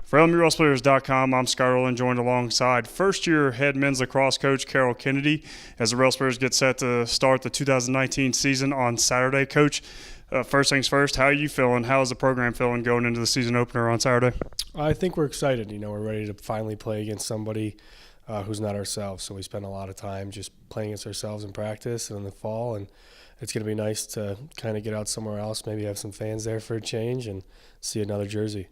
For Railsplitters.com, I'm Scott Rowland, joined alongside first-year head men's lacrosse coach Carroll Kennedy as the Railsplitters get set to start the 2019 season on Saturday. Coach, first things first, how are you feeling? How is the program feeling going into the season opener on Saturday? I think we're excited. We're ready to finally play against somebody who's not ourselves. So we spend a lot of time just playing against ourselves in practice and in the fall, and it's going to be nice to kind of get out somewhere else, maybe have some fans there for a change and see another jersey.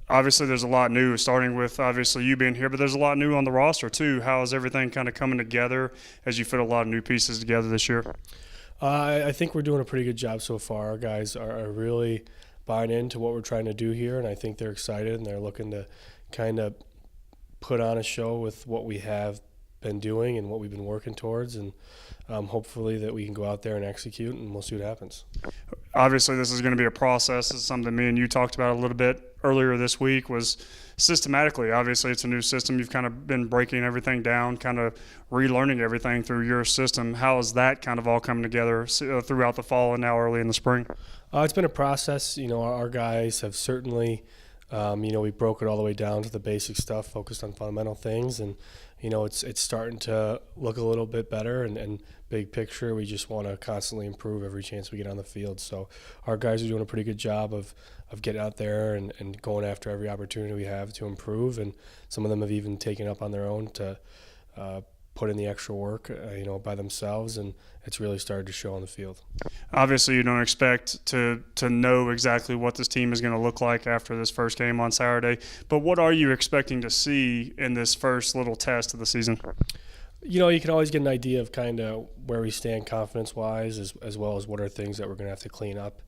Obviously, there's a lot new, starting with obviously you being here, but there's a lot new on the roster too. How is everything kind of coming together as you fit a lot of new pieces together this year? I think we're doing a pretty good job so far. Our guys are really buying into what we're trying to do here, and I think they're excited and they're looking to kind of put on a show with what we have been doing and what we've been working towards, and hopefully that we can go out there and execute, and we'll see what happens. Obviously, this is going to be a process. It's something me and you talked about a little bit earlier this week, was systematically. Obviously, it's a new system. You've kind of been breaking everything down, kind of relearning everything through your system. How is that kind of all coming together throughout the fall and now early in the spring? It's been a process. Our guys have certainly we broke it all the way down to the basic stuff, focused on fundamental things, and it's starting to look a little bit better. And big picture, we just want to constantly improve every chance we get on the field. So our guys are doing a pretty good job of getting out there and going after every opportunity we have to improve. And some of them have even taken up on their own to put in the extra work, by themselves, and it's really started to show on the field. Obviously, you don't expect to know exactly what this team is going to look like after this first game on Saturday, but what are you expecting to see in this first little test of the season? You can always get an idea of kind of where we stand confidence-wise, as well as what are things that we're going to have to clean up.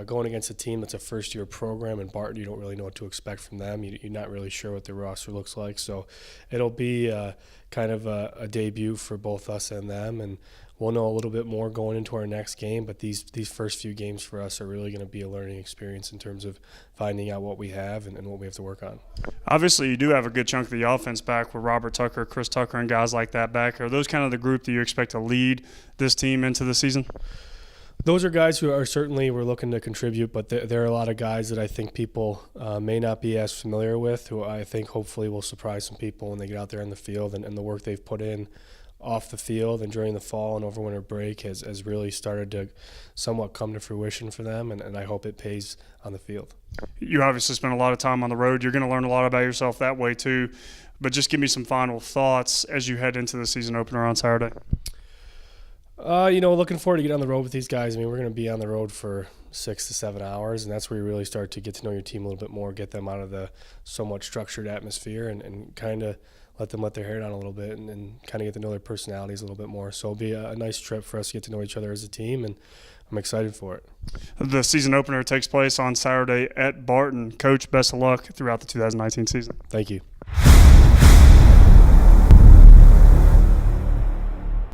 Going against a team that's a first-year program in Barton, you don't really know what to expect from them. You're not really sure what their roster looks like. So it'll be kind of a debut for both us and them, and we'll know a little bit more going into our next game. But these first few games for us are really going to be a learning experience in terms of finding out what we have and what we have to work on. Obviously, you do have a good chunk of the offense back with Robert Tucker, Chris Tucker, and guys like that back. Are those kind of the group that you expect to lead this team into the season? Those are guys who are certainly we're looking to contribute, but there are a lot of guys that I think people may not be as familiar with, who I think hopefully will surprise some people when they get out there in the field, and the work they've put in off the field and during the fall and over winter break has really started to somewhat come to fruition for them, and I hope it pays on the field. You obviously spend a lot of time on the road. You're going to learn a lot about yourself that way too, but just give me some final thoughts as you head into the season opener on Saturday. Looking forward to getting on the road with these guys. We're going to be on the road for 6 to 7 hours, and that's where you really start to get to know your team a little bit more, get them out of the somewhat structured atmosphere, and kind of let them let their hair down a little bit and kind of get to know their personalities a little bit more. So it'll be a nice trip for us to get to know each other as a team, and I'm excited for it. The season opener takes place on Saturday at Barton. Coach, best of luck throughout the 2019 season. Thank you.